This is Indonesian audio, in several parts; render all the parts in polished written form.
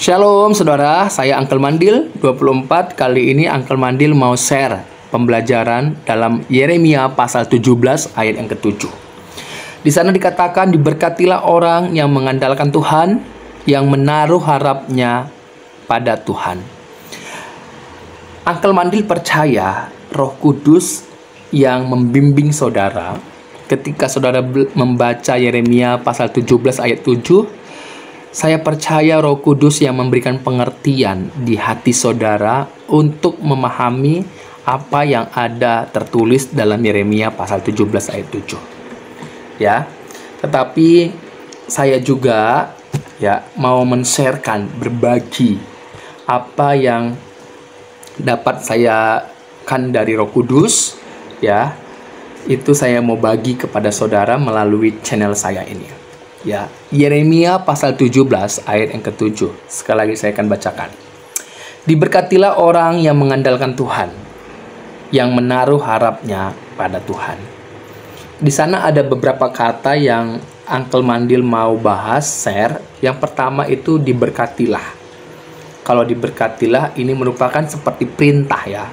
Shalom saudara, saya Uncle Mandil 24. Kali ini Uncle Mandil mau share pembelajaran dalam Yeremia pasal 17 ayat yang ke-7. Di sana dikatakan, diberkatilah orang yang mengandalkan Tuhan, yang menaruh harapnya pada Tuhan. Uncle Mandil percaya Roh Kudus yang membimbing saudara ketika saudara membaca Yeremia pasal 17 ayat 7. Saya percaya Roh Kudus yang memberikan pengertian di hati saudara untuk memahami apa yang ada tertulis dalam Yeremia pasal 17 ayat 7. Ya. Tetapi saya juga mau men-sharekan, berbagi apa yang dapat saya kan dari Roh Kudus, ya. Itu saya mau bagi kepada saudara melalui channel saya ini. Ya, Yeremia pasal 17 ayat yang ke-7. Sekali lagi saya akan bacakan. Diberkatilah orang yang mengandalkan Tuhan, yang menaruh harapnya pada Tuhan. Di sana ada beberapa kata yang Uncle Mandil mau bahas, share. Yang pertama itu diberkatilah. Kalau diberkatilah ini merupakan seperti perintah, ya.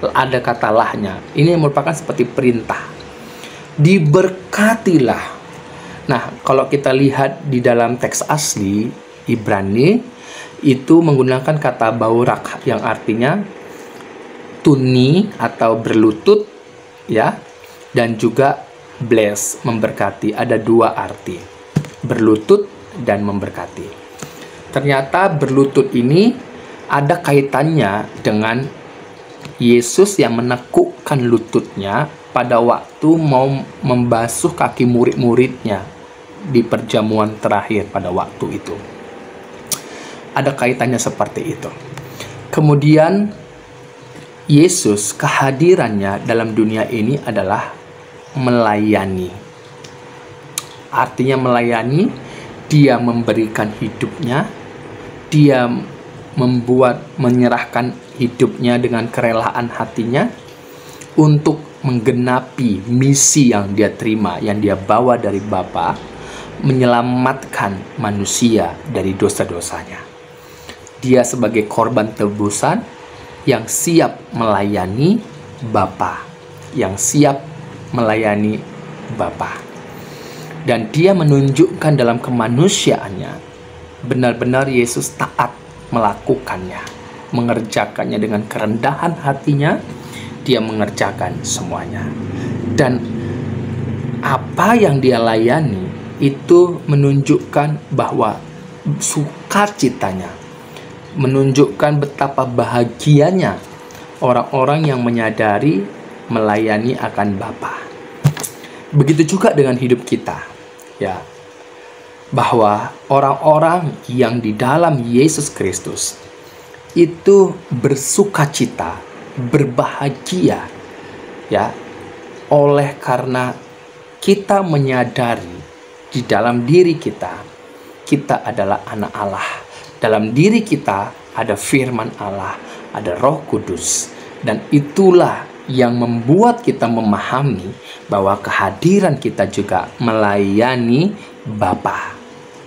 Ada kata lahnya. Ini merupakan seperti perintah. Diberkatilah. Nah, kalau kita lihat di dalam teks asli Ibrani, itu menggunakan kata baurak yang artinya tuni atau berlutut, ya, dan juga bless, memberkati. Ada dua arti, berlutut dan memberkati. Ternyata berlutut ini ada kaitannya dengan Yesus yang menekukkan lututnya pada waktu mau membasuh kaki murid-muridnya di perjamuan terakhir pada waktu itu. Ada kaitannya seperti itu. Kemudian Yesus, kehadirannya dalam dunia ini adalah melayani. Artinya melayani, dia memberikan hidupnya, dia menyerahkan hidupnya dengan kerelaan hatinya untuk menggenapi misi yang dia terima, yang dia bawa dari Bapa, menyelamatkan manusia dari dosa-dosanya. Dia sebagai korban tebusan yang siap melayani Bapa, yang siap melayani Bapa. Dan dia menunjukkan dalam kemanusiaannya, benar-benar Yesus taat melakukannya, mengerjakannya dengan kerendahan hatinya. Dia mengerjakan semuanya. Dan apa yang dia layani itu menunjukkan bahwa sukacitanya, menunjukkan betapa bahagianya orang-orang yang menyadari melayani akan Bapa. Begitu juga dengan hidup kita, ya, bahwa orang-orang yang di dalam Yesus Kristus itu bersukacita, berbahagia, ya, oleh karena kita menyadari di dalam diri kita adalah anak Allah. Dalam diri kita ada firman Allah, ada Roh Kudus, dan itulah yang membuat kita memahami bahwa kehadiran kita juga melayani Bapa,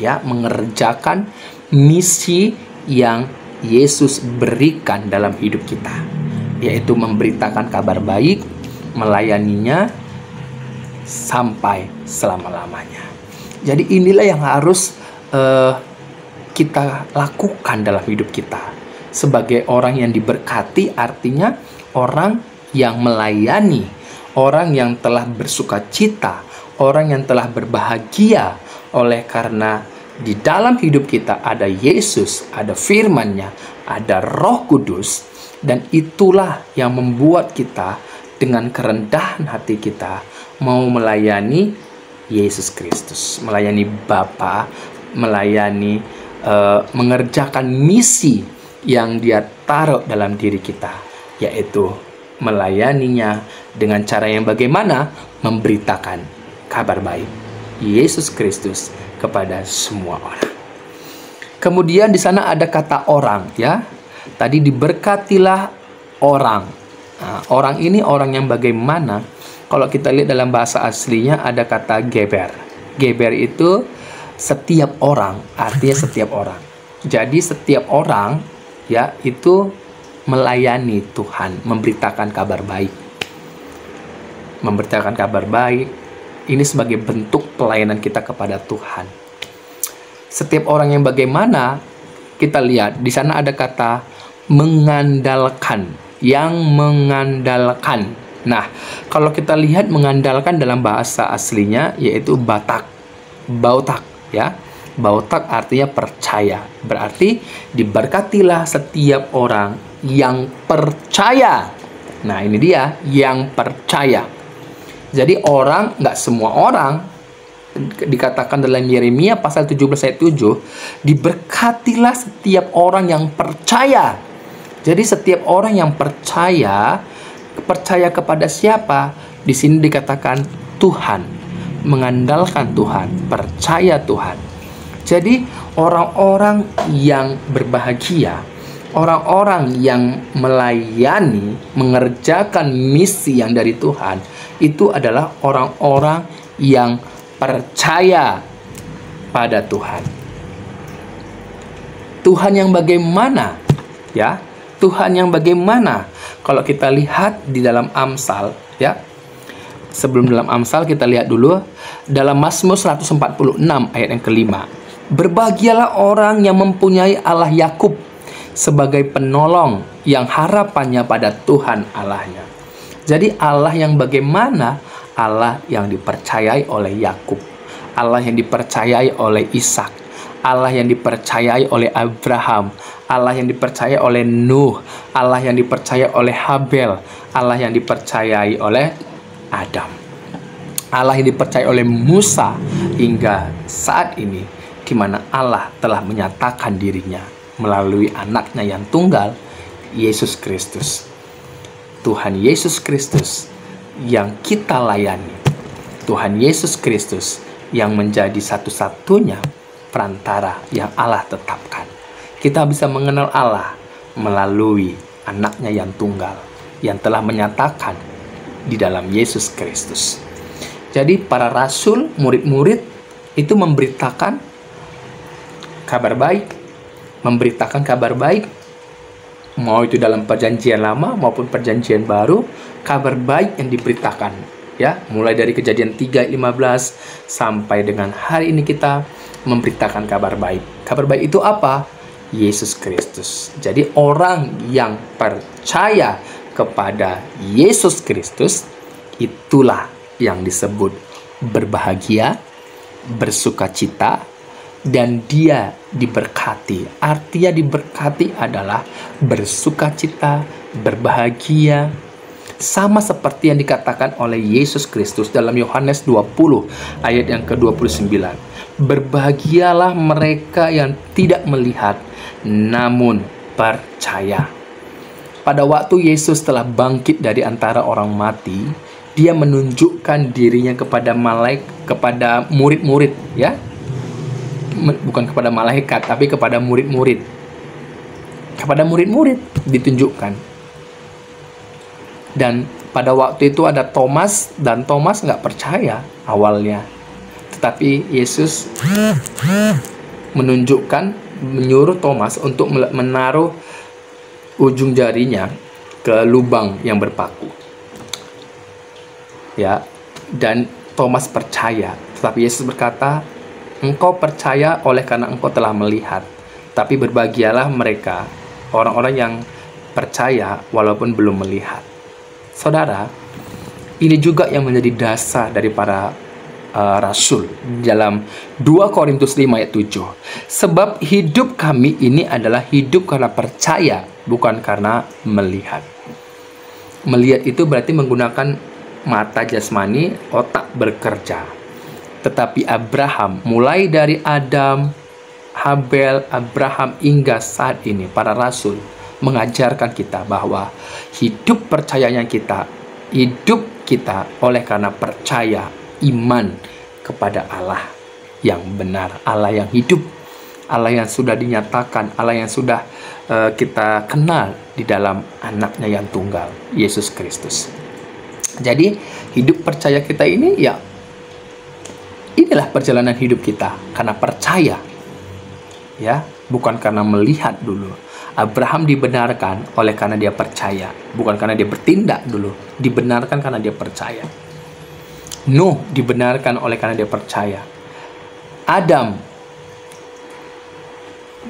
ya, mengerjakan misi yang Yesus berikan dalam hidup kita, yaitu memberitakan kabar baik, melayaninya sampai selama-lamanya. Jadi inilah yang harus kita lakukan dalam hidup kita. Sebagai orang yang diberkati, artinya orang yang melayani, orang yang telah bersukacita, orang yang telah berbahagia oleh karena di dalam hidup kita ada Yesus, ada firman-Nya, ada Roh Kudus. Dan itulah yang membuat kita dengan kerendahan hati kita mau melayani Yesus Kristus, melayani Bapa, melayani, mengerjakan misi yang Dia taruh dalam diri kita, yaitu melayaninya dengan cara yang bagaimana? Memberitakan kabar baik Yesus Kristus kepada semua orang. Kemudian di sana ada kata orang, ya. Tadi diberkatilah orang. Nah, orang ini orang yang bagaimana? Kalau kita lihat dalam bahasa aslinya ada kata geber. Geber itu setiap orang, artinya setiap orang. Jadi setiap orang ya itu melayani Tuhan, memberitakan kabar baik. Memberitakan kabar baik ini sebagai bentuk pelayanan kita kepada Tuhan. Setiap orang yang bagaimana, kita lihat di sana ada kata mengandalkan, yang mengandalkan. Nah, kalau kita lihat mengandalkan dalam bahasa aslinya yaitu bautak ya. Bautak artinya percaya. Berarti diberkatilah setiap orang yang percaya. Nah, ini dia, yang percaya. Jadi nggak semua orang, dikatakan dalam Yeremia pasal 17 ayat 7, diberkatilah setiap orang yang percaya. Jadi setiap orang yang percaya kepada siapa? Di sini dikatakan Tuhan, mengandalkan Tuhan, percaya Tuhan. Jadi orang-orang yang berbahagia, orang-orang yang melayani, mengerjakan misi yang dari Tuhan, itu adalah orang-orang yang percaya pada Tuhan. Tuhan yang bagaimana? Ya, Tuhan yang bagaimana? Kalau kita lihat di dalam Amsal, ya. Sebelum dalam Amsal kita lihat dulu dalam Mazmur 146 ayat yang kelima. Berbahagialah orang yang mempunyai Allah Yakub sebagai penolong yang harapannya pada Tuhan Allahnya. Jadi Allah yang bagaimana? Allah yang dipercayai oleh Yakub, Allah yang dipercayai oleh Ishak, Allah yang dipercayai oleh Abraham, Allah yang dipercayai oleh Nuh, Allah yang dipercayai oleh Habel, Allah yang dipercayai oleh Adam, Allah yang dipercayai oleh Musa hingga saat ini, di mana Allah telah menyatakan dirinya melalui anaknya yang tunggal, Yesus Kristus. Tuhan Yesus Kristus yang kita layani, Tuhan Yesus Kristus yang menjadi satu-satunya perantara yang Allah tetapkan. Kita bisa mengenal Allah melalui anaknya yang tunggal, yang telah menyatakan di dalam Yesus Kristus. Jadi para rasul, murid-murid itu memberitakan kabar baik, memberitakan kabar baik, mau itu dalam perjanjian lama maupun perjanjian baru, kabar baik yang diberitakan, ya, mulai dari Kejadian 3 ayat 15 sampai dengan hari ini kita memberitakan kabar baik. Kabar baik itu apa? Yesus Kristus. Jadi orang yang percaya kepada Yesus Kristus, itulah yang disebut berbahagia, bersukacita, dan dia diberkati. Artinya diberkati adalah bersukacita, berbahagia, sama seperti yang dikatakan oleh Yesus Kristus dalam Yohanes 20 ayat yang ke-29. Berbahagialah mereka yang tidak melihat namun percaya. Pada waktu Yesus telah bangkit dari antara orang mati, dia menunjukkan dirinya kepada kepada murid-murid, ya. Bukan kepada malaikat, tapi kepada murid-murid. Kepada murid-murid ditunjukkan. Dan pada waktu itu ada Thomas, dan Thomas nggak percaya awalnya. Tetapi Yesus menyuruh Thomas untuk menaruh ujung jarinya ke lubang yang berpaku. Ya, dan Thomas percaya. Tetapi Yesus berkata, engkau percaya oleh karena engkau telah melihat. Tapi berbahagialah mereka, orang-orang yang percaya walaupun belum melihat. Saudara, ini juga yang menjadi dasar dari para rasul dalam 2 Korintus 5 ayat 7. Sebab hidup kami ini adalah hidup karena percaya, bukan karena melihat. Melihat itu berarti menggunakan mata jasmani, otak bekerja. Tetapi Abraham, mulai dari Adam, Habel, Abraham hingga saat ini, para rasul mengajarkan kita bahwa hidup percayanya kita, hidup kita oleh karena percaya, iman kepada Allah yang benar, Allah yang hidup, Allah yang sudah dinyatakan, Allah yang sudah kita kenal di dalam anaknya yang tunggal, Yesus Kristus. Jadi hidup percaya kita ini, ya, inilah perjalanan hidup kita karena percaya, ya, bukan karena melihat dulu. Abraham dibenarkan oleh karena dia percaya, bukan karena dia bertindak dulu. Dibenarkan karena dia percaya. Nuh dibenarkan oleh karena dia percaya. Adam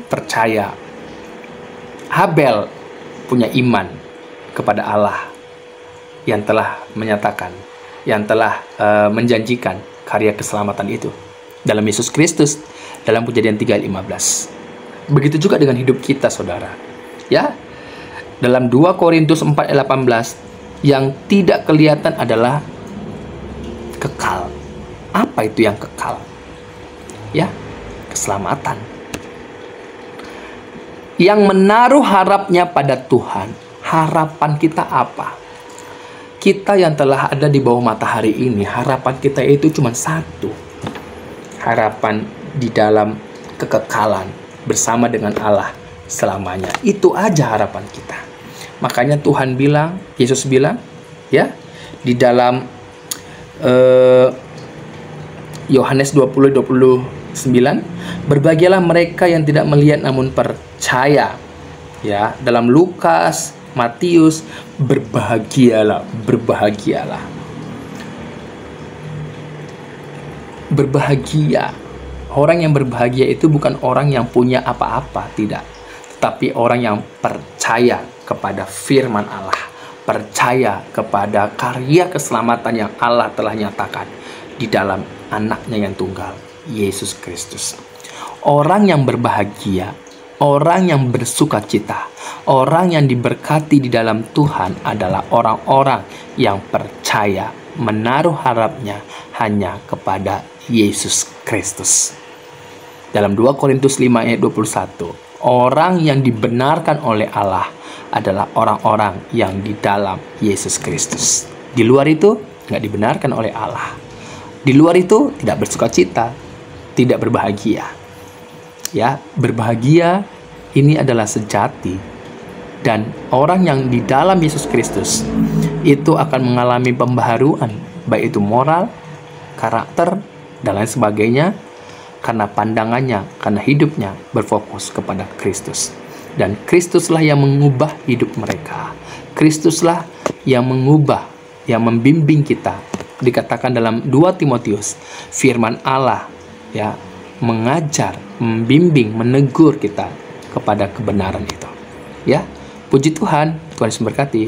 percaya. Habel punya iman kepada Allah yang telah menyatakan, yang telah menjanjikan karya keselamatan itu dalam Yesus Kristus, dalam Kejadian 3 ayat 15. Begitu juga dengan hidup kita, saudara. Ya, dalam 2 Korintus 4 ayat 18, yang tidak kelihatan adalah kekal. Apa itu yang kekal? Ya, keselamatan. Yang menaruh harapnya pada Tuhan. Harapan kita apa? Kita yang telah ada di bawah matahari ini, harapan kita itu cuma satu. Harapan di dalam kekekalan bersama dengan Allah selamanya. Itu aja harapan kita. Makanya Tuhan bilang, Yesus bilang, ya, di dalam Yohanes 20:29, berbahagialah mereka yang tidak melihat namun percaya. Ya, dalam Lukas, Matius, berbahagialah, berbahagialah. Berbahagia. Orang yang berbahagia itu bukan orang yang punya apa-apa, tidak. Tetapi orang yang percaya kepada firman Allah, percaya kepada karya keselamatan yang Allah telah nyatakan di dalam anaknya yang tunggal, Yesus Kristus. Orang yang berbahagia, orang yang bersuka cita, orang yang diberkati di dalam Tuhan adalah orang-orang yang percaya, menaruh harapnya hanya kepada Yesus Kristus. Dalam 2 Korintus 5 ayat 21, orang yang dibenarkan oleh Allah adalah orang-orang yang di dalam Yesus Kristus. Di luar itu nggak dibenarkan oleh Allah. Di luar itu tidak bersuka cita, tidak berbahagia. Ya, berbahagia ini adalah sejati. Dan orang yang di dalam Yesus Kristus itu akan mengalami pembaharuan, baik itu moral, karakter, dan lain sebagainya, karena pandangannya, karena hidupnya berfokus kepada Kristus. Dan Kristuslah yang mengubah hidup mereka. Kristuslah yang mengubah, yang membimbing kita. Dikatakan dalam 2 Timotius, firman Allah ya mengajar, membimbing, menegur kita kepada kebenaran itu. Ya, puji Tuhan, Tuhan Yesus memberkati.